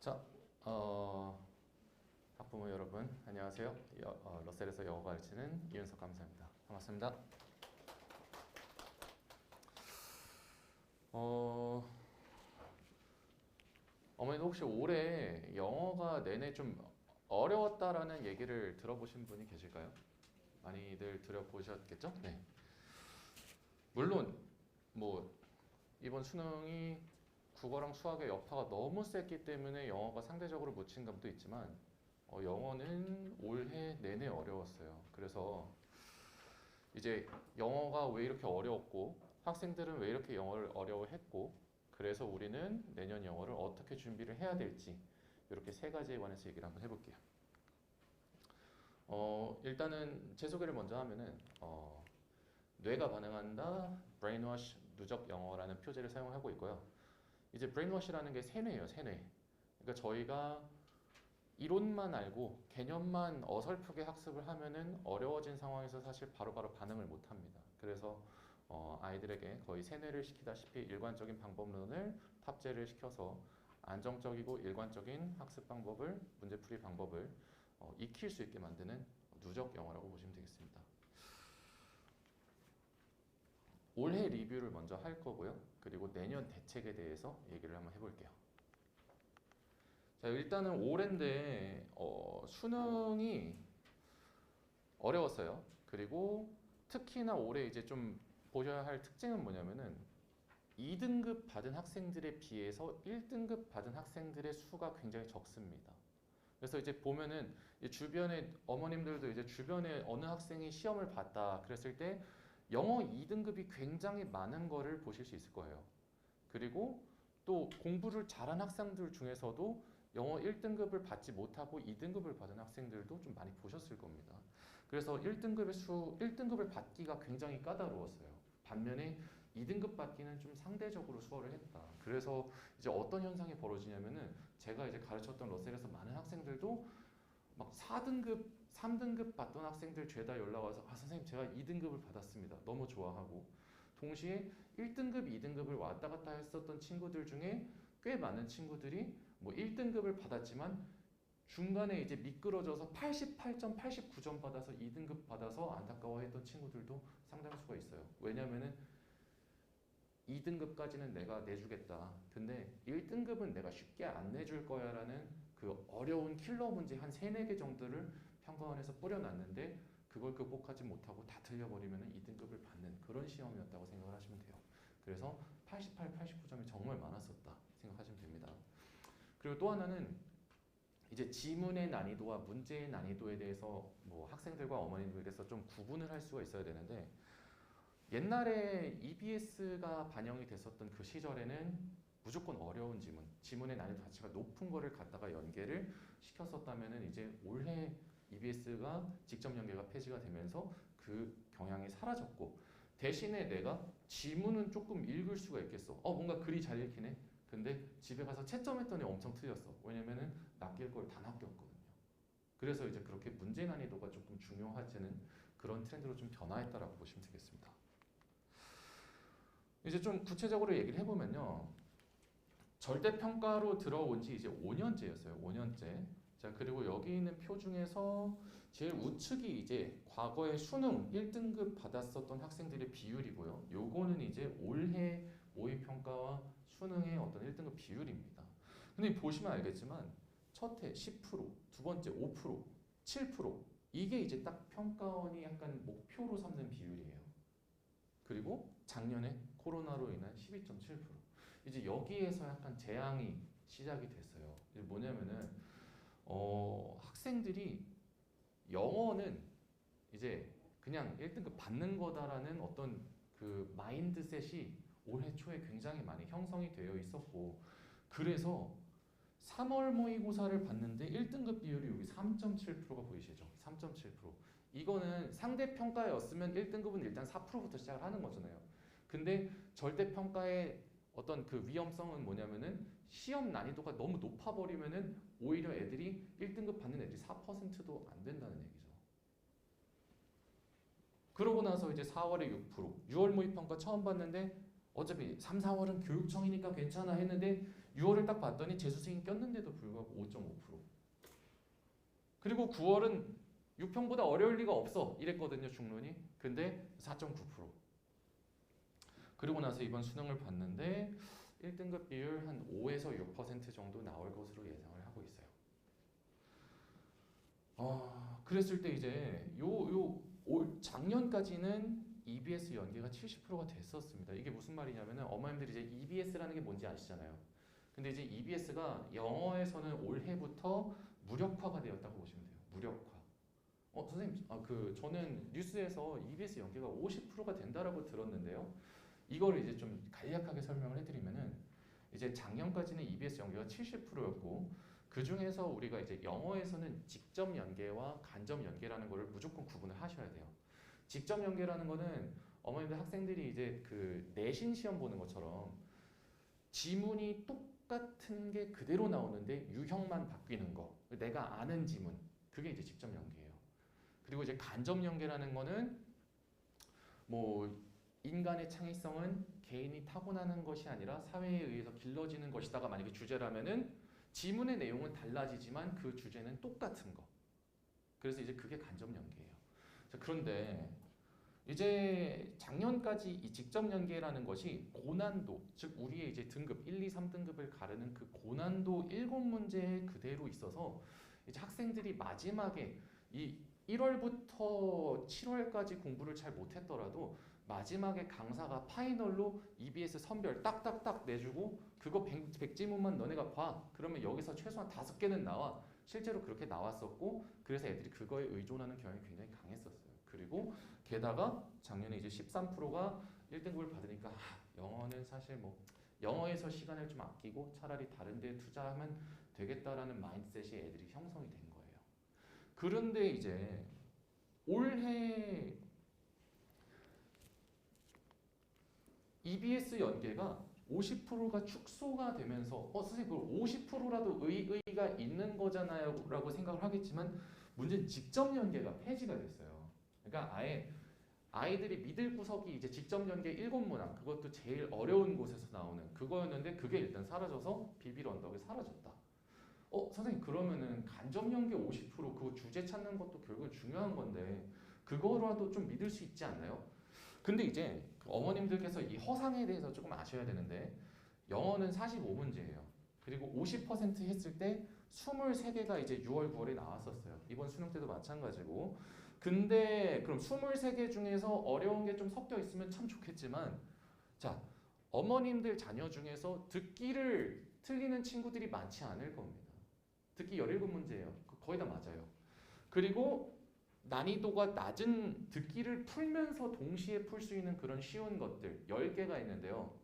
자, 학부모 여러분 안녕하세요. 러셀에서 영어 가르치는 이윤석 강사입니다. 반갑습니다. 어머니도 혹시 올해 영어가 내내 좀 어려웠다라는 얘기를 들어보신 분이 계실까요? 많이들 들어보셨겠죠? 네. 물론 뭐 이번 수능이 국어랑 수학의 여파가 너무 셌기 때문에 영어가 상대적으로 묻힌 감도 있지만 영어는 올해 내내 어려웠어요. 그래서 이제 영어가 왜 이렇게 어려웠고 학생들은 왜 이렇게 영어를 어려워했고 그래서 우리는 내년 영어를 어떻게 준비를 해야 될지 이렇게 세 가지에 관해서 얘기를 한번 해볼게요. 일단은 제 소개를 먼저 하면은 뇌가 반응한다, brainwash, 누적 영어라는 표제를 사용하고 있고요. 이제 brainwash라는 게 세뇌예요, 세뇌. 그러니까 저희가 이론만 알고 개념만 어설프게 학습을 하면은 어려워진 상황에서 사실 바로바로 반응을 못 합니다. 그래서 아이들에게 거의 세뇌를 시키다시피 일관적인 방법론을 탑재를 시켜서 안정적이고 일관적인 학습 방법을, 문제풀이 방법을 익힐 수 있게 만드는 누적 영어라고 보시면 되겠습니다. 올해 리뷰를 먼저 할 거고요. 그리고 내년 대책에 대해서 얘기를 한번 해볼게요. 자, 일단은 올해인데 수능이 어려웠어요. 그리고 특히나 올해 이제 좀 보셔야 할 특징은 뭐냐면은 2등급 받은 학생들에 비해서 1등급 받은 학생들의 수가 굉장히 적습니다. 그래서 이제 보면은 주변에 어머님들도 이제 주변에 어느 학생이 시험을 봤다 그랬을 때 영어 2등급이 굉장히 많은 거를 보실 수 있을 거예요. 그리고 또 공부를 잘한 학생들 중에서도 영어 1등급을 받지 못하고 2등급을 받은 학생들도 좀 많이 보셨을 겁니다. 그래서 1등급을 받기가 굉장히 까다로웠어요. 반면에 2등급 받기는 좀 상대적으로 수월을 했다. 그래서 이제 어떤 현상이 벌어지냐면은 제가 이제 가르쳤던 러셀에서 많은 학생들도 막 4등급, 3등급 받던 학생들 죄다 연락 와서 선생님 제가 2등급을 받았습니다. 너무 좋아하고 동시에 1등급, 2등급을 왔다 갔다 했었던 친구들 중에 꽤 많은 친구들이 뭐 1등급을 받았지만 중간에 이제 미끄러져서 88점, 89점 받아서 2등급 받아서 안타까워했던 친구들도 상당수가 있어요. 왜냐면은 2등급까지는 내가 내주겠다. 근데 1등급은 내가 쉽게 안 내줄 거야 라는 그 어려운 킬러 문제 한 3, 4개 정도를 평가원에서 뿌려놨는데 그걸 극복하지 못하고 다 틀려버리면 2등급을 받는 그런 시험이었다고 생각을 하시면 돼요. 그래서 88, 89점이 정말 많았었다 생각하시면 됩니다. 그리고 또 하나는 이제 지문의 난이도와 문제의 난이도에 대해서 뭐 학생들과 어머님들에 대해서 좀 구분을 할 수가 있어야 되는데 옛날에 EBS가 반영이 됐었던 그 시절에는 무조건 어려운 지문의 난이도 자체가 높은 거를 갖다가 연계를 시켰었다면은 이제 올해 EBS가 직접 연계가 폐지가 되면서 그 경향이 사라졌고 대신에 내가 지문은 조금 읽을 수가 있겠어. 뭔가 글이 잘 읽히네. 근데 집에 가서 채점했더니 엄청 틀렸어. 왜냐면은 낚일 걸 다 낚였거든요. 그래서 이제 그렇게 문제 난이도가 조금 중요해지는 그런 트렌드로 좀 변화했다라고 보시면 되겠습니다. 이제 좀 구체적으로 얘기를 해보면요. 절대평가로 들어온 지 이제 5년째였어요. 5년째. 자, 그리고 여기 있는 표 중에서 제일 우측이 이제 과거에 수능 1등급 받았었던 학생들의 비율이고요. 요거는 이제 올해 모의평가와 수능의 어떤 1등급 비율입니다. 근데 보시면 알겠지만 첫 해 10%, 두 번째 5%, 7% 이게 이제 딱 평가원이 약간 목표로 삼는 비율이에요. 그리고 작년에 코로나로 인한 12.7%. 이제 여기에서 약간 재앙이 시작이 됐어요. 이게 뭐냐면은 학생들이 영어는 이제 그냥 1등급 받는 거다라는 어떤 그 마인드셋이 올해 초에 굉장히 많이 형성이 되어 있었고 그래서 3월 모의고사를 봤는데 1등급 비율이 여기 3.7%가 보이시죠? 3.7%. 이거는 상대평가였으면 1등급은 일단 4%부터 시작을 하는 거잖아요. 근데 절대평가의 어떤 그 위험성은 뭐냐면은 시험 난이도가 너무 높아버리면은 오히려 애들이 1등급 받는 애들이 4%도 안 된다는 얘기죠. 그러고 나서 이제 4월에 6%, 6월 모의평가 처음 봤는데 어차피 3, 4월은 교육청이니까 괜찮아 했는데 6월을 딱 봤더니 재수생이 꼈는데도 불구하고 5.5%. 그리고 9월은 6평보다 어려울 리가 없어 이랬거든요, 중론이. 근데 4.9%. 그리고 나서 이번 수능을 봤는데 1등급 비율 한 5에서 6% 정도 나올 것으로 예상을 하고 있어요. 그랬을 때 이제 올 작년까지는 EBS 연계가 70%가 됐었습니다. 이게 무슨 말이냐면은 어머님들이 이제 EBS라는 게 뭔지 아시잖아요. 근데 이제 EBS가 영어에서는 올해부터 무력화가 되었다고 보시면 돼요. 무력화. 선생님, 저는 뉴스에서 EBS 연계가 50%가 된다라고 들었는데요. 이거를 이제 좀 간략하게 설명을 해드리면은 이제 작년까지는 EBS 연계가 70%였고 그 중에서 우리가 이제 영어에서는 직접 연계와 간접 연계라는 거를 무조건 구분을 하셔야 돼요. 직접 연계라는 거는 어머님들 학생들이 이제 그 내신 시험 보는 것처럼 지문이 똑같은 게 그대로 나오는데 유형만 바뀌는 거. 내가 아는 지문. 그게 이제 직접 연계예요. 그리고 이제 간접 연계라는 거는 뭐 인간의 창의성은 개인이 타고나는 것이 아니라 사회에 의해서 길러지는 것이다가 만약에 주제라면은 지문의 내용은 달라지지만 그 주제는 똑같은 거. 그래서 이제 그게 간접 연계예요. 자, 그런데 이제 작년까지 이 직접 연계라는 것이 고난도, 즉 우리의 이제 등급 1, 2, 3등급을 가르는 그 고난도 7문제에 그대로 있어서 이제 학생들이 마지막에 이 1월부터 7월까지 공부를 잘 못했더라도 마지막에 강사가 파이널로 EBS 선별 딱딱딱 내주고 그거 100지문만 너네가 봐. 그러면 여기서 최소한 5개는 나와. 실제로 그렇게 나왔었고 그래서 애들이 그거에 의존하는 경향이 굉장히 강했었어요. 그리고 게다가 작년에 이제 13%가 1등급을 받으니까 영어는 사실 뭐 영어에서 시간을 좀 아끼고 차라리 다른 데 투자하면 되겠다라는 마인드셋이 애들이 형성이 된 거예요. 그런데 이제 올해 EBS 연계가 50%가 축소가 되면서 선생님 그걸 50%라도 의의가 있는 거잖아요 라고 생각을 하겠지만 문제는 직접 연계가 폐지가 됐어요. 그러니까 아예 아이들이 믿을 구석이 이제 직접 연계 7문항 그것도 제일 어려운 곳에서 나오는 그거였는데 그게 일단 사라져서 비빌 언덕이 사라졌다. 선생님 그러면은 간접 연계 50% 그거 주제 찾는 것도 결국 중요한 건데 그거라도 좀 믿을 수 있지 않나요? 근데 이제 그 어머님들께서 이 허상에 대해서 조금 아셔야 되는데 영어는 45문제예요. 그리고 50% 했을 때 23개가 이제 6월, 9월에 나왔었어요. 이번 수능 때도 마찬가지고. 근데 그럼 23개 중에서 어려운 게 좀 섞여 있으면 참 좋겠지만 자, 어머님들 자녀 중에서 듣기를 틀리는 친구들이 많지 않을 겁니다. 듣기 17문제예요. 거의 다 맞아요. 그리고 난이도가 낮은 듣기를 풀면서 동시에 풀 수 있는 그런 쉬운 것들 10개가 있는데요.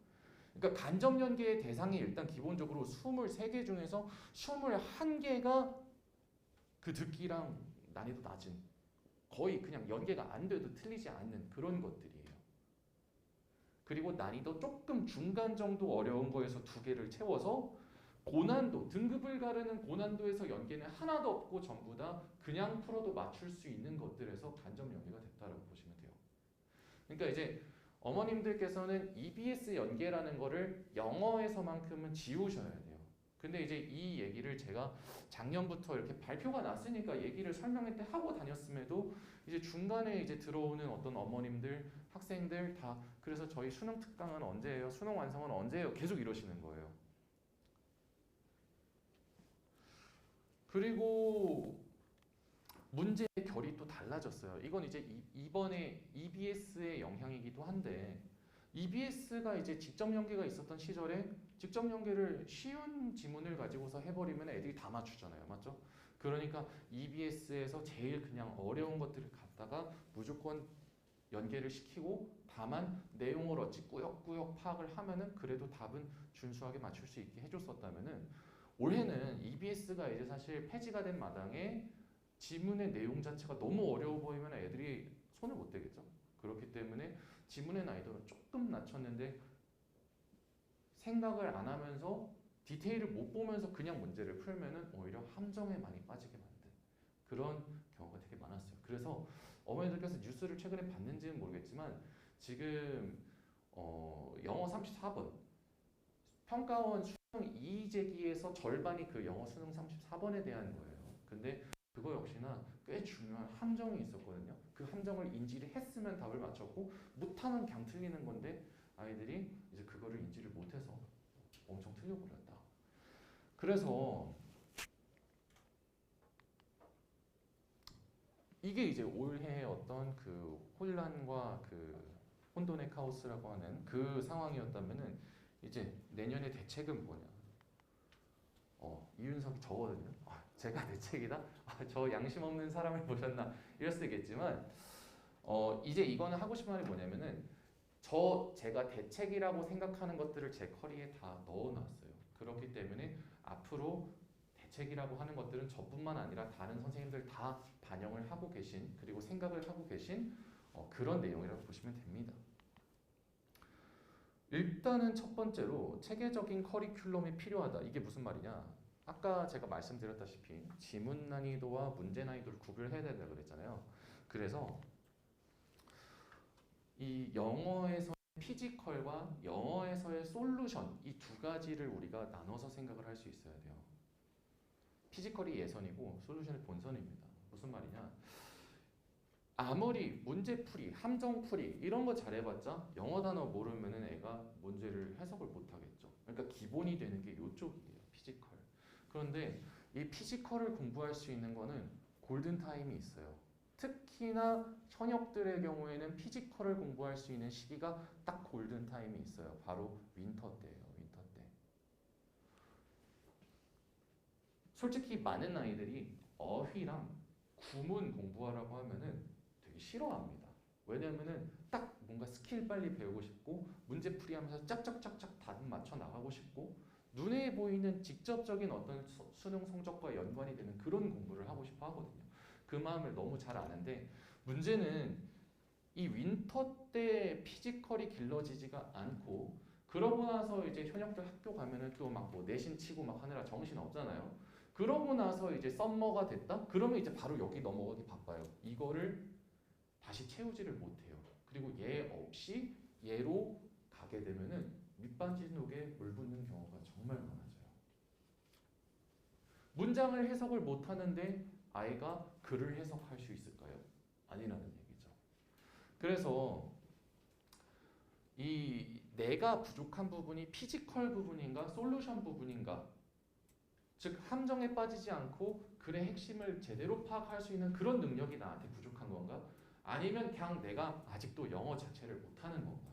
그러니까 간접 연계의 대상이 일단 기본적으로 23개 중에서 21개가 그 듣기랑 난이도 낮은 거의 그냥 연계가 안 돼도 틀리지 않는 그런 것들이에요. 그리고 난이도 조금 중간 정도 어려운 거에서 2개를 채워서 고난도, 등급을 가르는 고난도에서 연계는 하나도 없고 전부 다 그냥 풀어도 맞출 수 있는 것들에서 간접 연계가 됐다라고 보시면 돼요. 그러니까 이제 어머님들께서는 EBS 연계라는 거를 영어에서만큼은 지우셔야 돼요. 근데 이제 이 얘기를 제가 작년부터 이렇게 발표가 났으니까 얘기를 설명회 때 하고 다녔음에도 이제 중간에 이제 들어오는 어떤 어머님들, 학생들 다 그래서 저희 수능 특강은 언제예요? 수능 완성은 언제예요? 계속 이러시는 거예요. 그리고 문제의 결이 또 달라졌어요. 이건 이제 이번에 EBS의 영향이기도 한데 EBS가 이제 직접 연계가 있었던 시절에 직접 연계를 쉬운 지문을 가지고서 해버리면 애들이 다 맞추잖아요. 맞죠? 그러니까 EBS에서 제일 그냥 어려운 것들을 갖다가 무조건 연계를 시키고 다만 내용을 어찌 꾸역꾸역 파악을 하면은 그래도 답은 준수하게 맞출 수 있게 해줬었다면은 올해는 EBS가 이제 사실 폐지가 된 마당에 지문의 내용 자체가 너무 어려워 보이면 애들이 손을 못 대겠죠. 그렇기 때문에 지문의 난이도는 조금 낮췄는데 생각을 안 하면서 디테일을 못 보면서 그냥 문제를 풀면은 오히려 함정에 많이 빠지게 만든 그런 경우가 되게 많았어요. 그래서 어머니들께서 뉴스를 최근에 봤는지는 모르겠지만 지금 영어 34번. 평가원 수능 2제기에서 절반이 그 영어 수능 34번에 대한 거예요. 근데 그거 역시나 꽤 중요한 함정이 있었거든요. 그 함정을 인지를 했으면 답을 맞췄고 못하면 그냥 틀리는 건데 아이들이 이제 그거를 인지를 못해서 엄청 틀려버렸다. 그래서 이게 이제 올해의 어떤 그 혼란과 그 혼돈의 카오스라고 하는 그 상황이었다면은 이제 내년의 대책은 뭐냐? 이윤석이 저거든요. 제가 대책이다? 저 양심 없는 사람을 보셨나? 이럴 수도 있겠지만 이제 이거는 하고 싶은 말이 뭐냐면은 제가 대책이라고 생각하는 것들을 제 커리에 다 넣어놨어요. 그렇기 때문에 앞으로 대책이라고 하는 것들은 저뿐만 아니라 다른 선생님들 다 반영을 하고 계신 그리고 생각을 하고 계신 그런 내용이라고 보시면 됩니다. 일단은 첫 번째로 체계적인 커리큘럼이 필요하다. 이게 무슨 말이냐? 아까 제가 말씀드렸다시피 지문 난이도와 문제 난이도를 구별해야 된다 그랬잖아요. 그래서 이 영어에서 피지컬과 영어에서의 솔루션 이 두 가지를 우리가 나눠서 생각을 할 수 있어야 돼요. 피지컬이 예선이고 솔루션이 본선입니다. 무슨 말이냐? 아무리 문제풀이, 함정풀이 이런 거 잘해봤자 영어 단어 모르면은 애가 문제를 해석을 못하겠죠. 그러니까 기본이 되는 게 이쪽이에요. 피지컬. 그런데 이 피지컬을 공부할 수 있는 거는 골든타임이 있어요. 특히나 현역들의 경우에는 피지컬을 공부할 수 있는 시기가 딱 골든타임이 있어요. 바로 윈터 때예요. 윈터 때. 솔직히 많은 아이들이 어휘랑 구문 공부하라고 하면은 되게 싫어합니다. 왜냐면은 딱 뭔가 스킬 빨리 배우고 싶고 문제풀이 하면서 짝짝짝짝 답 맞춰 나가고 싶고 눈에 보이는 직접적인 어떤 수능 성적과 연관이 되는 그런 공부를 하고 싶어 하거든요. 그 마음을 너무 잘 아는데 문제는 이 윈터 때 피지컬이 길러지지가 않고 그러고 나서 이제 현역들 학교 가면은 또 막 뭐 내신 치고 막 하느라 정신 없잖아요. 그러고 나서 이제 썸머가 됐다? 그러면 이제 바로 여기 넘어가기 바빠요. 이거를 다시 채우지를 못해요. 그리고 얘 없이 얘로 가게 되면은 밑반지 녹에 물 붓는 경우가 정말 많아져요. 문장을 해석을 못하는데 아이가 글을 해석할 수 있을까요? 아니라는 얘기죠. 그래서 이 내가 부족한 부분이 피지컬 부분인가 솔루션 부분인가 즉 함정에 빠지지 않고 글의 핵심을 제대로 파악할 수 있는 그런 능력이 나한테 부족한 건가? 아니면 그냥 내가 아직도 영어 자체를 못하는 건가?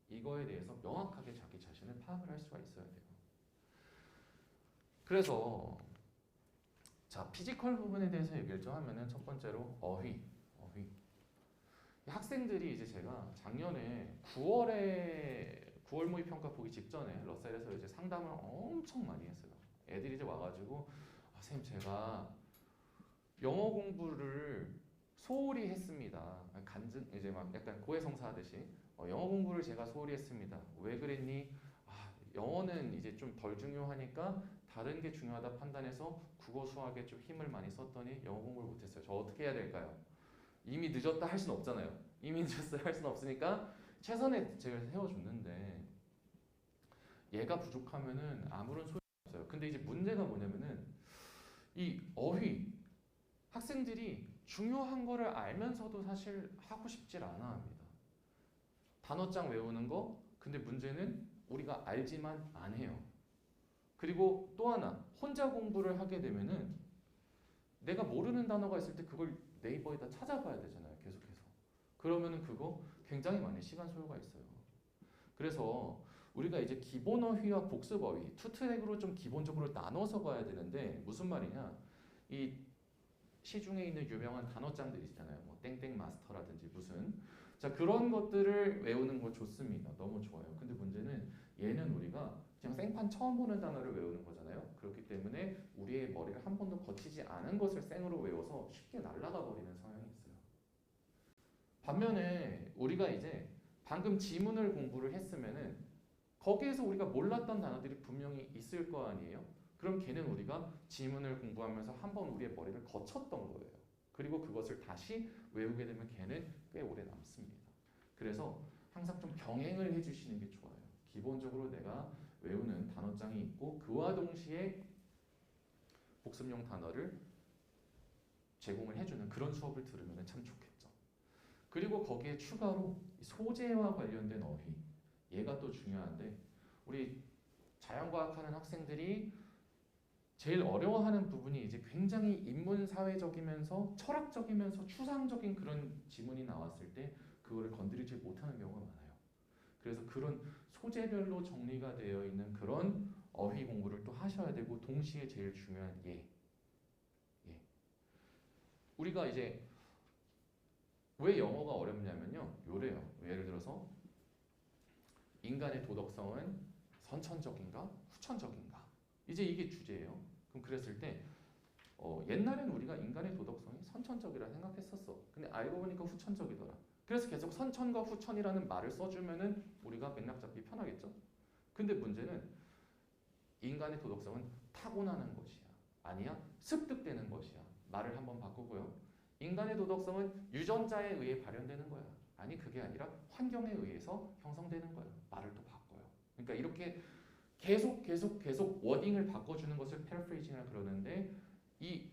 이거에 대해서 명확하게 자기 자신을 파악을 할 수가 있어야 돼요. 그래서 자 피지컬 부분에 대해서 얘기를 좀 하면은 첫 번째로 어휘. 학생들이 이제 제가 작년에 9월 모의 평가 보기 직전에 러셀에서 이제 상담을 엄청 많이 했어요. 애들이 이제 와가지고 선생님 제가 영어 공부를 소홀히 했습니다. 간증 이제 막 약간 고해성사 하듯이 영어 공부를 제가 소홀히 했습니다. 왜 그랬니? 영어는 이제 좀 덜 중요하니까 다른 게 중요하다 판단해서 국어 수학에 좀 힘을 많이 썼더니 영어 공부를 못했어요. 저 어떻게 해야 될까요? 이미 늦었다 할 수는 없잖아요. 이미 늦었어요 할 수는 없으니까 최선의 대책을 세워줬는데 얘가 부족하면은 아무런 소용이 없어요. 근데 이제 문제가 뭐냐면은 이 어휘 학생들이 중요한 거를 알면서도 사실 하고 싶질 않아 합니다. 단어장 외우는 거 근데 문제는 우리가 알지만 안 해요. 그리고 또 하나 혼자 공부를 하게 되면은 내가 모르는 단어가 있을 때 그걸 네이버에다 찾아봐야 되잖아요. 계속해서. 그러면은 그거 굉장히 많은 시간 소요가 있어요. 그래서 우리가 이제 기본 어휘와 복습 어휘 투 트랙으로 좀 기본적으로 나눠서 가야 되는데 무슨 말이냐? 이 시중에 있는 유명한 단어장들 있잖아요. 뭐 땡땡 마스터라든지 무슨 자 그런 것들을 외우는 거 좋습니다. 너무 좋아요. 근데 문제는 얘는 우리가 그냥 생판 처음 보는 단어를 외우는 거잖아요. 그렇기 때문에 우리의 머리를 한 번도 거치지 않은 것을 생으로 외워서 쉽게 날아가 버리는 성향이 있어요. 반면에 우리가 이제 방금 지문을 공부를 했으면은 거기에서 우리가 몰랐던 단어들이 분명히 있을 거 아니에요. 그럼 걔는 우리가 지문을 공부하면서 한번 우리의 머리를 거쳤던 거예요. 그리고 그것을 다시 외우게 되면 걔는 꽤 오래 남습니다. 그래서 항상 좀 병행을 해주시는 게 좋아요. 기본적으로 내가 외우는 단어장이 있고 그와 동시에 복습용 단어를 제공을 해주는 그런 수업을 들으면 참 좋겠죠. 그리고 거기에 추가로 소재와 관련된 어휘, 얘가 또 중요한데 우리 자연과학하는 학생들이 제일 어려워하는 부분이 이제 굉장히 인문사회적이면서 철학적이면서 추상적인 그런 지문이 나왔을 때 그거를 건드리지 못하는 경우가 많아요. 그래서 그런 소재별로 정리가 되어 있는 그런 어휘 공부를 또 하셔야 되고 동시에 제일 중요한 예. 우리가 이제 왜 영어가 어렵냐면요. 요래요. 예를 들어서 인간의 도덕성은 선천적인가 후천적인가 이제 이게 주제예요. 그럼 그랬을 때 옛날에는 우리가 인간의 도덕성이 선천적이라 생각했었어. 근데 알고 보니까 후천적이더라. 그래서 계속 선천과 후천이라는 말을 써주면은 우리가 맥락 잡기 편하겠죠. 근데 문제는 인간의 도덕성은 타고나는 것이야. 아니야? 습득되는 것이야. 말을 한번 바꾸고요. 인간의 도덕성은 유전자에 의해 발현되는 거야. 아니 그게 아니라 환경에 의해서 형성되는 거야. 말을 또 바꿔요. 그러니까 이렇게 계속 워딩을 바꿔주는 것을 패러프레이징이라 그러는데 이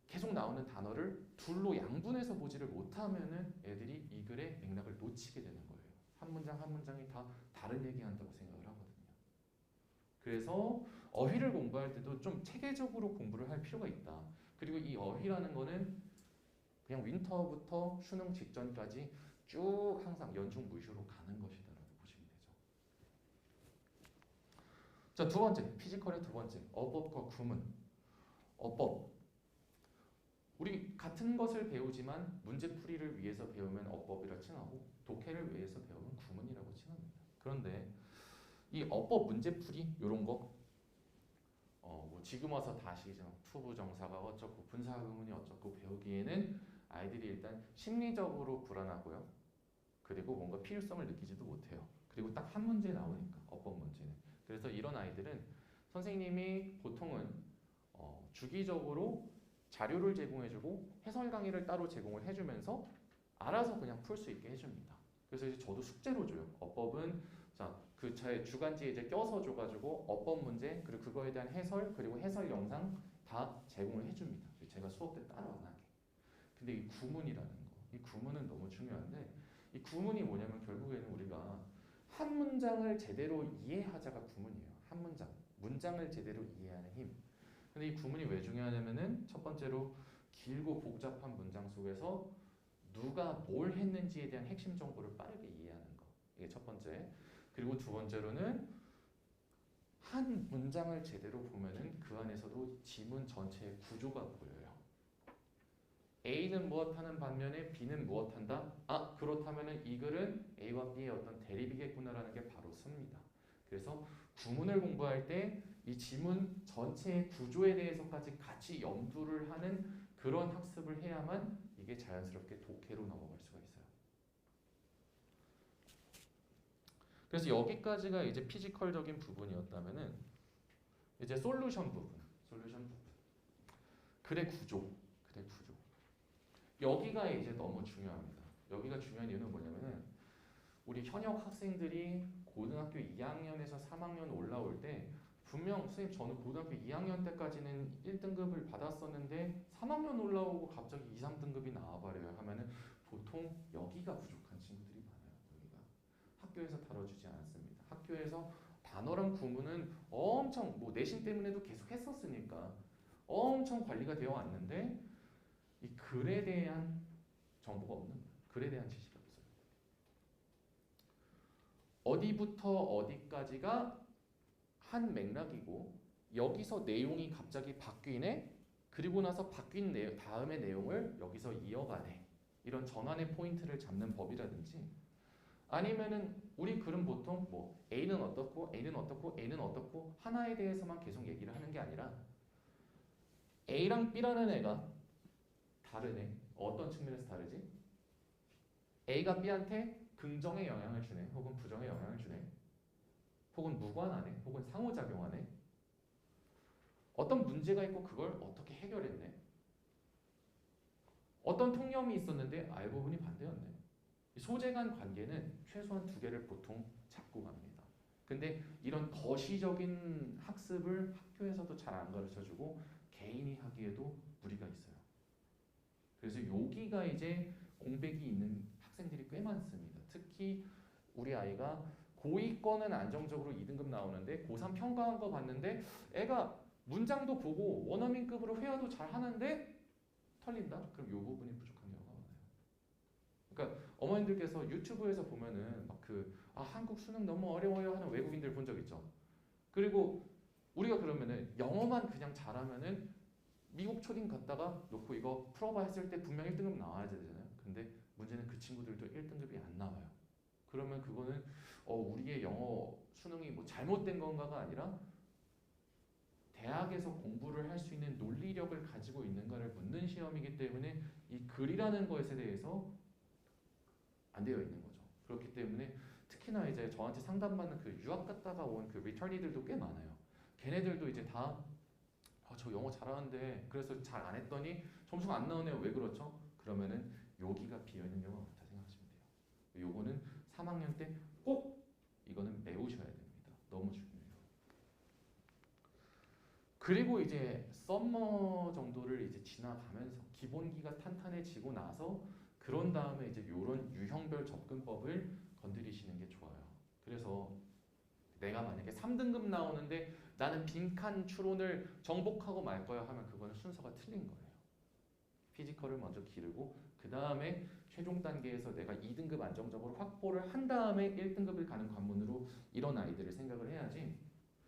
계속 나오는 단어를 둘로 양분해서 보지를 못하면은 애들이 이 글의 맥락을 놓치게 되는 거예요. 한 문장 한 문장이 다 다른 얘기한다고 생각을 하거든요. 그래서 어휘를 공부할 때도 좀 체계적으로 공부를 할 필요가 있다. 그리고 이 어휘라는 거는 그냥 윈터부터 수능 직전까지 쭉 항상 연중 무휴로 가는 것이다라고 보시면 되죠. 자, 두 번째, 피지컬의 두 번째, 어법과 구문. 어법. 우리 같은 것을 배우지만 문제풀이를 위해서 배우면 어법이라 칭하고 독해를 위해서 배우면 구문이라고 칭합니다. 그런데 이 어법 문제풀이 이런 거 뭐 지금 와서 다시 투부정사가 어쩌고 분사구문이 어쩌고 배우기에는 아이들이 일단 심리적으로 불안하고요. 그리고 뭔가 필요성을 느끼지도 못해요. 그리고 딱 한 문제 나오니까 어법 문제는. 그래서 이런 아이들은 선생님이 보통은 주기적으로 자료를 제공해주고 해설 강의를 따로 제공을 해주면서 알아서 그냥 풀 수 있게 해줍니다. 그래서 이제 저도 숙제로 줘요. 어법은 그 저의 주간지에 이제 껴서 줘가지고 어법 문제 그리고 그거에 대한 해설 그리고 해설 영상 다 제공을 해줍니다. 제가 수업 때 따로 안 하게. 근데 이 구문이라는 거, 이 구문은 너무 중요한데 이 구문이 뭐냐면 결국에는 우리가 한 문장을 제대로 이해하자가 구문이에요. 한 문장을 제대로 이해하는 힘. 근데 이 구문이 왜 중요하냐면은 첫 번째로 길고 복잡한 문장 속에서 누가 뭘 했는지에 대한 핵심 정보를 빠르게 이해하는 거. 이게 첫 번째. 그리고 두 번째로는 한 문장을 제대로 보면은 그 안에서도 지문 전체의 구조가 보여요. A는 무엇하는 반면에 B는 무엇한다? 아, 그렇다면은 이 글은 A와 B의 어떤 대립이겠구나라는 게 바로 씁니다. 그래서 구문을 공부할 때 이 지문 전체의 구조에 대해서까지 같이 염두를 하는 그런 학습을 해야만 이게 자연스럽게 독해로 넘어갈 수가 있어요. 그래서 여기까지가 이제 피지컬적인 부분이었다면은 이제 솔루션 부분. 글의 구조. 여기가 이제 너무 중요합니다. 여기가 중요한 이유는 뭐냐면은 우리 현역 학생들이 고등학교 2학년에서 3학년 올라올 때 분명 선생님 저는 고등학교 2학년 때까지는 1등급을 받았었는데 3학년 올라오고 갑자기 2, 3등급이 나와버려요 하면은 보통 여기가 부족한 친구들이 많아요. 여기가 학교에서 다뤄주지 않았습니다. 학교에서 단어랑 구문은 엄청 뭐 내신 때문에도 계속 했었으니까 엄청 관리가 되어 왔는데 이 글에 대한 정보가 없는 거예요. 글에 대한 지식이 없어요. 어디부터 어디까지가 한 맥락이고 여기서 내용이 갑자기 바뀌네. 그리고 나서 바뀐 다음의 내용을 여기서 이어가네. 이런 전환의 포인트를 잡는 법이라든지 아니면은 우리 글은 보통 뭐 A는 어떻고 A는 어떻고 A는 어떻고 하나에 대해서만 계속 얘기를 하는 게 아니라 A랑 B라는 애가 다르네. 어떤 측면에서 다르지? A가 B한테 긍정의 영향을 주네. 혹은 부정의 영향을 주네. 혹은 무관하네. 혹은 상호작용하네. 어떤 문제가 있고 그걸 어떻게 해결했네. 어떤 통념이 있었는데 알고 보니 반대였네. 소재 간 관계는 최소한 두 개를 보통 잡고 갑니다. 근데 이런 거시적인 학습을 학교에서도 잘 안 가르쳐주고 개인이 하기에도 무리가 있어요. 그래서 여기가 이제 공백이 있는 학생들이 꽤 많습니다. 특히 우리 아이가 고2거는 안정적으로 2등급 나오는데 고3 평가한 거 봤는데 애가 문장도 보고 원어민급으로 회화도 잘 하는데 털린다? 그럼 이 부분이 부족한 경우가 많아요. 그러니까 어머님들께서 유튜브에서 보면은 막 한국 수능 너무 어려워요 하는 외국인들 본 적 있죠. 그리고 우리가 그러면은 영어만 그냥 잘하면은 미국 초딩 갔다가 놓고 이거 풀어봐 했을 때 분명 1등급 나와야 되잖아요. 근데 문제는 그 친구들도 1등급이 안 나와요. 그러면 그거는 우리의 영어 수능이 뭐 잘못된 건가가 아니라 대학에서 공부를 할 수 있는 논리력을 가지고 있는가를 묻는 시험이기 때문에 이 글이라는 것에 대해서 안 되어 있는 거죠. 그렇기 때문에 특히나 이제 저한테 상담받는 그 유학 갔다가 온 그 리터니들도 꽤 많아요. 걔네들도 이제 다 저 영어 잘하는데 그래서 잘 안 했더니 점수가 안 나오네요. 왜 그렇죠? 그러면은 여기가 비어 있는 경우가 많다 생각하시면 돼요. 요거는 3학년 때 꼭 이거는 배우셔야 됩니다. 너무 중요해요. 그리고 이제 썸머 정도를 이제 지나가면서 기본기가 탄탄해지고 나서 그런 다음에 이제 이런 유형별 접근법을 건드리시는 게 좋아요. 그래서 내가 만약에 3등급 나오는데 나는 빈칸 추론을 정복하고 말 거야 하면 그거는 순서가 틀린 거예요. 피지컬을 먼저 기르고 그 다음에 최종 단계에서 내가 2등급 안정적으로 확보를 한 다음에 1등급을 가는 관문으로 이런 아이들을 생각을 해야지.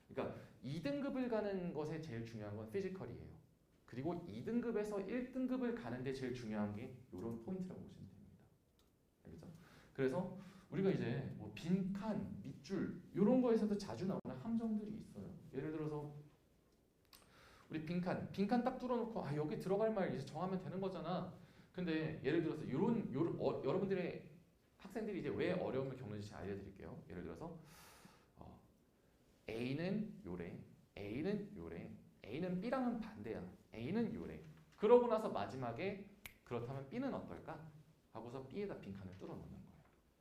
그러니까 2등급을 가는 것에 제일 중요한 건 피지컬이에요. 그리고 2등급에서 1등급을 가는데 제일 중요한 게 이런 포인트라고 보시면 됩니다. 알겠죠? 그래서 우리가 이제 뭐 빈칸, 밑줄 이런 거에서도 자주 나오는 함정들이 있어요. 예를 들어서 우리 빈칸 딱 뚫어놓고 여기 들어갈 말 이제 정하면 되는 거잖아. 근데 예를 들어서 여러분들의 학생들이 이제 왜 어려움을 겪는지 잘 알려드릴게요. 예를 들어서 A는 요래, A는 요래, A는 B랑은 반대야. A는 요래. 그러고 나서 마지막에 그렇다면 B는 어떨까? 하고서 B에다 빈칸을 뚫어놓는 거예요.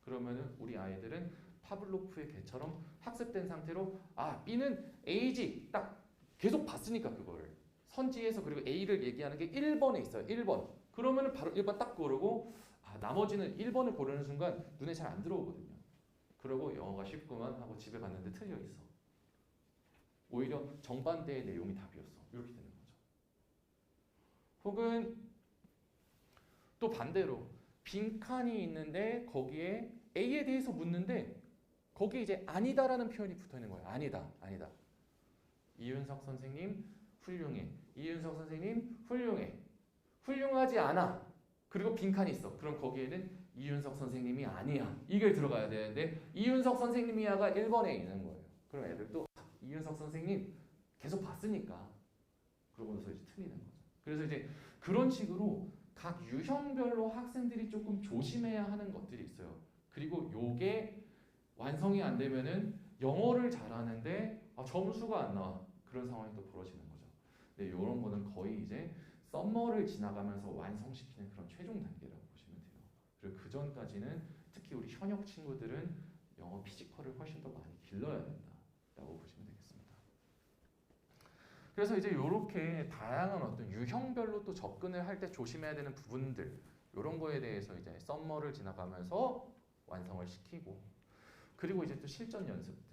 그러면은 우리 아이들은 파블로프의 개처럼 학습된 상태로 B는 A지 딱 계속 봤으니까 그거를 선지에서 그리고 A를 얘기하는 게 1번에 있어요. 1번. 그러면은 바로 1번 딱 고르고 나머지는 1번을 고르는 순간 눈에 잘 안 들어오거든요. 그러고 영어가 쉽구만 하고 집에 갔는데 틀려 있어. 오히려 정반대의 내용이 답이었어. 이렇게 되는 거죠. 혹은 또 반대로 빈칸이 있는데 거기에 A에 대해서 묻는데 거기에 이제 아니다라는 표현이 붙어 있는 거예요. 아니다. 이윤석 선생님 훌륭해. 이윤석 선생님 훌륭해. 훌륭하지 않아. 그리고 빈칸이 있어. 그럼 거기에는 이윤석 선생님이 아니야. 이게 들어가야 되는데 이윤석 선생님이야가 1번에 있는 거예요. 그럼 애들도 이윤석 선생님 계속 봤으니까 그러고 나서 이제 틀리는 거죠. 그래서 이제 그런 식으로 각 유형별로 학생들이 조금 조심해야 하는 것들이 있어요. 그리고 요게 완성이 안 되면은 영어를 잘하는데 점수가 안 나와. 그런 상황이 또 벌어지는 거죠. 근데 이런 거는 거의 이제 썸머를 지나가면서 완성시키는 그런 최종 단계라고 보시면 돼요. 그리고 그 전까지는 특히 우리 현역 친구들은 영어 피지컬을 훨씬 더 많이 길러야 된다라고 보시면 되겠습니다. 그래서 이제 이렇게 다양한 어떤 유형별로 또 접근을 할 때 조심해야 되는 부분들 이런 거에 대해서 이제 썸머를 지나가면서 완성을 시키고 그리고 이제 또 실전 연습들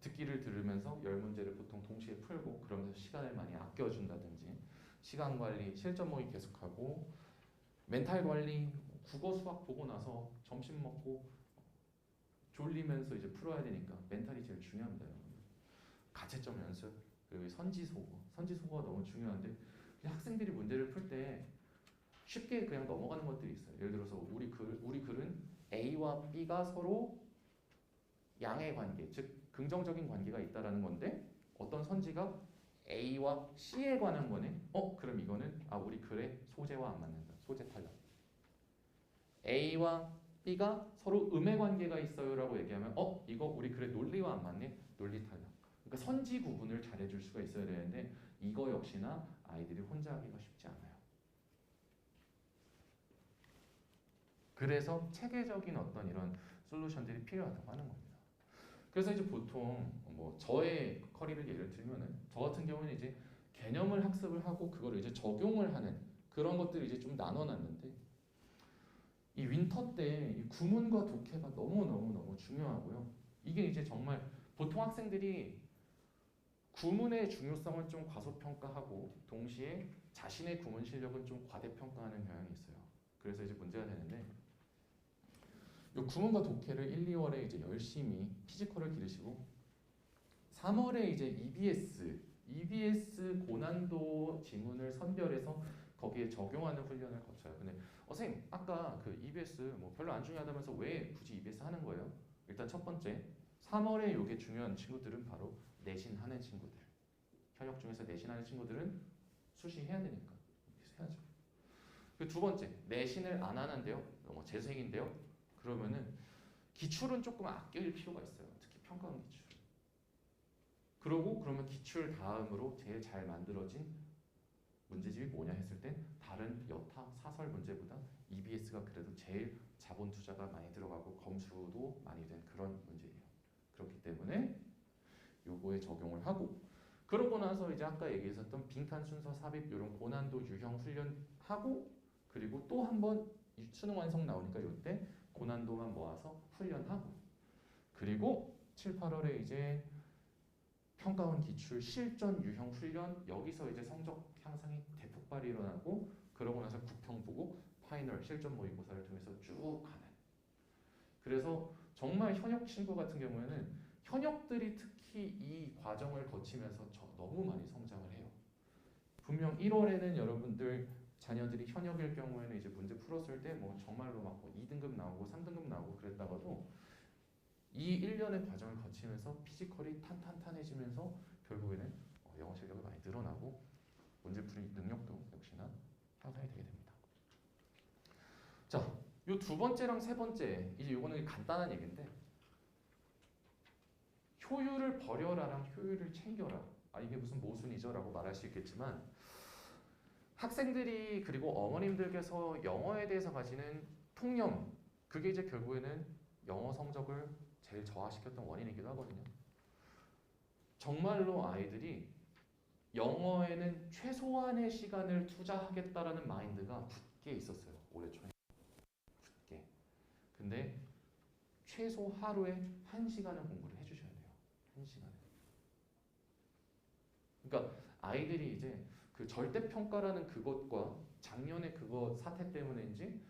듣기를 들으면서 10문제를 보통 동시에 풀고 그러면서 시간을 많이 아껴준다든지 시간 관리, 실전 모의 계속하고 멘탈 관리, 국어 수학 보고 나서 점심 먹고 졸리면서 이제 풀어야 되니까 멘탈이 제일 중요합니다. 가채점 연습, 그리고 선지속어가 너무 중요한데 그냥 학생들이 문제를 풀 때 쉽게 그냥 넘어가는 것들이 있어요. 예를 들어서 우리 글은 A와 B가 서로 양의 관계, 즉 긍정적인 관계가 있다라는 건데 어떤 선지가 A와 C에 관한 거네. 그럼 이거는 우리 글의 소재와 안 맞는다. 소재 탈락. A와 B가 서로 음의 관계가 있어요라고 얘기하면 이거 우리 글의 논리와 안 맞네. 논리 탈락. 그러니까 선지 구분을 잘 해줄 수가 있어야 되는데 이거 역시나 아이들이 혼자 하기가 쉽지 않아요. 그래서 체계적인 어떤 이런 솔루션들이 필요하다고 하는 겁니다. 그래서 이제 보통 뭐 저의 커리를 예를 들면은 저 같은 경우는 이제 개념을 학습을 하고 그거를 이제 적용을 하는 그런 것들을 이제 좀 나눠놨는데 이 윈터 때 이 구문과 독해가 너무 중요하고요. 이게 이제 정말 보통 학생들이 구문의 중요성을 좀 과소평가하고 동시에 자신의 구문 실력은 좀 과대평가하는 경향이 있어요. 그래서 이제 문제가 되는데 이 구문과 독해를 1, 2월에 이제 열심히 피지컬을 기르시고 3월에 이제 EBS 고난도 지문을 선별해서 거기에 적용하는 훈련을 거쳐요. 근데 선생님 아까 그 EBS 뭐 별로 안 중요하다면서 왜 굳이 EBS 하는 거예요? 일단 첫 번째 3월에 이게 중요한 친구들은 바로 내신하는 친구들. 현역 중에서 내신하는 친구들은 수시해야 되니까 해야죠. 그 두 번째 내신을 안 하는데요. 뭐 재수생인데요. 그러면은 기출은 조금 아낄 필요가 있어요. 특히 평가원 기출. 그러면 기출 다음으로 제일 잘 만들어진 문제집이 뭐냐 했을 때 다른 여타 사설 문제보다 EBS가 그래도 제일 자본 투자가 많이 들어가고 검수도 많이 된 그런 문제예요. 그렇기 때문에 요거에 적용을 하고 그러고 나서 이제 아까 얘기했었던 빈칸 순서 삽입 이런 고난도 유형 훈련하고 그리고 또 한 번 수능 완성 나오니까 요때 고난도만 모아서 훈련하고 그리고 7, 8월에 이제 평가원 기출 실전 유형 훈련 여기서 이제 성적 향상이 대폭발이 일어나고 그러고 나서 구평 보고 파이널 실전 모의고사를 통해서 쭉 가는 그래서 정말 현역 친구 같은 경우에는 현역들이 특히 이 과정을 거치면서 너무 많이 성장을 해요. 분명 1월에는 여러분들 자녀들이 현역일 경우에는 이제 문제 풀었을 때 뭐 정말로 막 2등급 나오고 3등급 나오고 그랬다가도 이 1년의 과정을 거치면서 피지컬이 탄탄해지면서 결국에는 영어 실력이 많이 늘어나고 문제 풀이 능력도 역시나 향상이 되게 됩니다. 자, 요 두 번째랑 세 번째 이제 요거는 간단한 얘기인데 효율을 버려라랑 효율을 챙겨라. 이게 무슨 모순이죠? 라고 말할 수 있겠지만 학생들이 그리고 어머님들께서 영어에 대해서 가지는 통념 그게 이제 결국에는 영어 성적을 제일 저하시켰던 원인이기도 하거든요. 정말로 아이들이 영어에는 최소한의 시간을 투자하겠다라는 마인드가 굳게 있었어요. 올해 초에. 굳게. 근데 최소 하루에 1시간은 공부를 해주셔야 돼요. 1시간은. 그러니까 아이들이 이제 그 절대평가라는 그것과 작년에 그거 사태 때문인지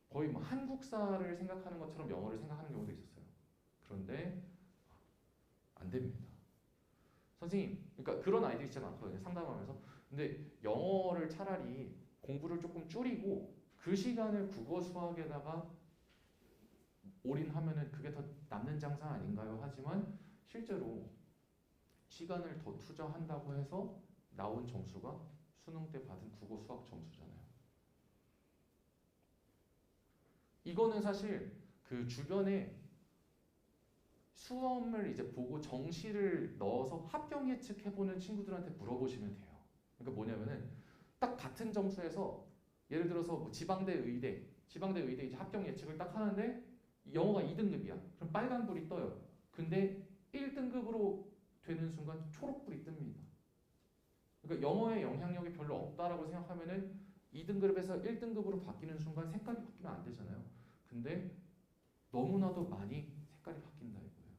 거의 뭐 한국사를 생각하는 것처럼 영어를 생각하는 경우도 있었어요. 그런데 안 됩니다. 선생님, 그러니까 그런 아이들이 진짜 많거든요. 상담하면서. 근데 영어를 차라리 공부를 조금 줄이고 그 시간을 국어 수학에다가 올인하면은 그게 더 남는 장사 아닌가요? 하지만 실제로 시간을 더 투자한다고 해서 나온 점수가 수능 때 받은 국어 수학 점수잖아요. 이거는 사실 그 주변에 수험을 이제 보고 정시를 넣어서 합격 예측해보는 친구들한테 물어보시면 돼요. 그러니까 뭐냐면은 딱 같은 점수에서 예를 들어서 뭐 지방대 의대 이제 합격 예측을 딱 하는데 영어가 2등급이야. 그럼 빨간불이 떠요. 근데 1등급으로 되는 순간 초록불이 뜹니다. 그러니까 영어의 영향력이 별로 없다라고 생각하면은 2등급에서 1등급으로 바뀌는 순간 색깔이 바뀌면 안 되잖아요. 근데 너무나도 많이 색깔이 바뀐다 이거예요.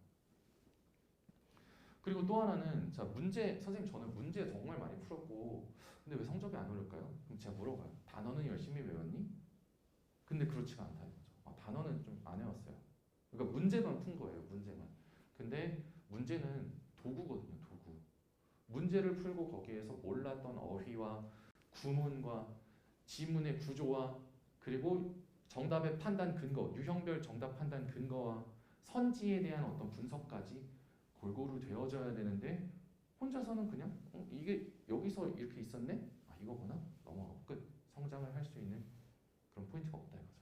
그리고 또 하나는 자 문제 선생님 저는 문제 정말 많이 풀었고 근데 왜 성적이 안 오를까요? 그럼 제가 물어봐요. 단어는 열심히 외웠니? 근데 그렇지가 않다는 거죠. 단어는 좀 안 외웠어요. 그러니까 문제만 푼 거예요. 문제만. 근데 문제는 도구거든요. 도구. 문제를 풀고 거기에서 몰랐던 어휘와 구문과 지문의 구조와 그리고 정답의 판단 근거, 유형별 정답 판단 근거와 선지에 대한 어떤 분석까지 골고루 되어져야 되는데 혼자서는 그냥 이게 여기서 이렇게 있었네? 이거구나? 넘어가고 끝. 성장을 할 수 있는 그런 포인트가 없다 이거죠.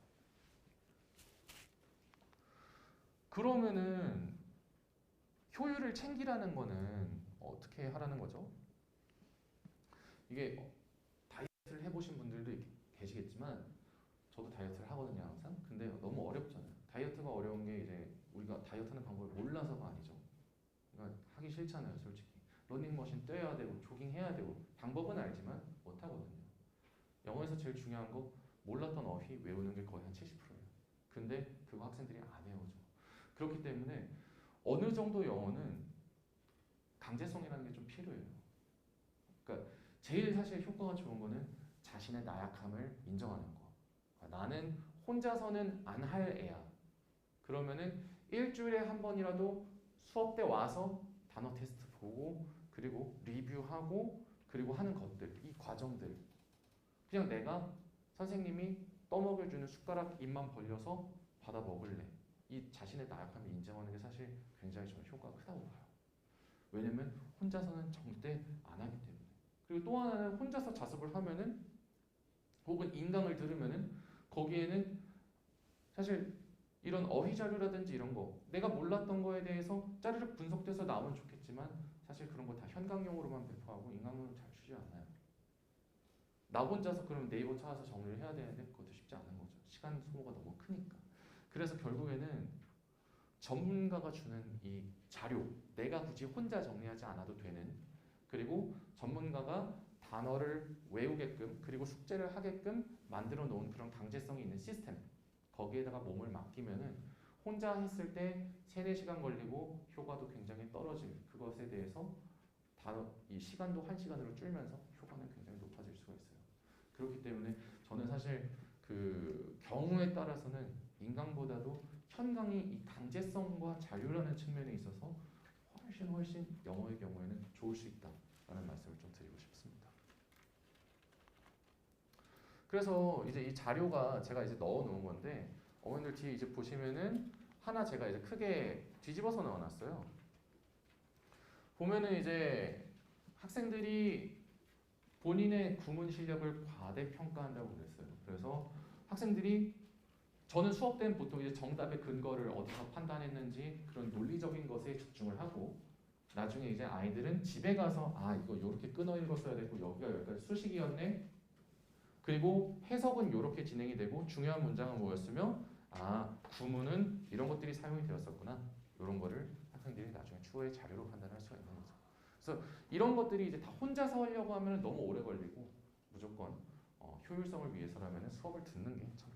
그러면은 효율을 챙기라는 거는 어떻게 하라는 거죠? 이게 다이어트를 해보신 분들도 계시겠지만 저도 다이어트를 하거든요 항상. 근데 너무 어렵잖아요. 다이어트가 어려운 게 이제 우리가 다이어트하는 방법을 몰라서가 아니죠. 그러니까 하기 싫잖아요 솔직히. 러닝머신 뛰어야 되고 조깅해야 되고 방법은 알지만 못하거든요. 영어에서 제일 중요한 거 몰랐던 어휘 외우는 게 거의 한 70%예요. 근데 그거 학생들이 안 외워져. 그렇기 때문에 어느 정도 영어는 강제성이라는 게 좀 필요해요. 그러니까 제일 사실 효과가 좋은 거는 자신의 나약함을 인정하는 거. 그러니까 나는 혼자서는 안 할 애야. 그러면은 일주일에 한 번이라도 수업 때 와서 단어 테스트 보고 그리고 리뷰하고 그리고 하는 것들, 이 과정들. 그냥 내가 선생님이 떠먹여주는 숟가락 입만 벌려서 받아 먹을래. 이 자신의 나약함을 인정하는 게 사실 굉장히 저는 효과가 크다고 봐요. 왜냐면 혼자서는 절대 안 하기 때문에. 그리고 또 하나는 혼자서 자습을 하면은 혹은 인강을 들으면은 거기에는 사실 이런 어휘 자료라든지 이런 거 내가 몰랐던 거에 대해서 짜르륵 분석돼서 나오면 좋겠지만 사실 그런 거 다 현강용어로만 배포하고 인강용어는 잘 주지 않아요. 나 혼자서 그럼 네이버 찾아서 정리를 해야 되는데 그것도 쉽지 않은 거죠. 시간 소모가 너무 크니까. 그래서 결국에는 전문가가 주는 이 자료, 내가 굳이 혼자 정리하지 않아도 되는, 그리고 전문가가 단어를 외우게끔 그리고 숙제를 하게끔 만들어 놓은 그런 강제성이 있는 시스템, 거기에다가 몸을 맡기면은 혼자 했을 때 3, 4시간 걸리고 효과도 굉장히 떨어질 그것에 대해서 이 시간도 1시간으로 줄면서 효과는 굉장히 높아질 수가 있어요. 그렇기 때문에 저는 사실 그 경우에 따라서는 인강보다도 현강이 이 강제성과 자유라는 측면에 있어서 훨씬 영어의 경우에는 좋을 수 있다라는 말씀을 좀 드리고 싶습니다. 그래서 이제 이 자료가 제가 이제 넣어 놓은 건데 어머님들 뒤에 이제 보시면은 하나 제가 이제 크게 뒤집어서 넣어놨어요. 보면은 이제 학생들이 본인의 구문 실력을 과대평가한다고 그랬어요. 그래서 학생들이 저는 수업 때는 보통 이제 정답의 근거를 어디서 판단했는지 그런 논리적인 것에 집중을 하고 나중에 이제 아이들은 집에 가서 아 이거 요렇게 끊어 읽었어야 되고 여기가 여기까지 수식이었네. 그리고 해석은 이렇게 진행이 되고 중요한 문장은 뭐였으며 아 구문은 이런 것들이 사용이 되었었구나. 이런 거를 학생들이 나중에 추후에 자료로 판단할 수가 있는 거죠. 그래서 이런 것들이 이제 다 혼자서 하려고 하면 너무 오래 걸리고 무조건 효율성을 위해서라면 수업을 듣는 게 참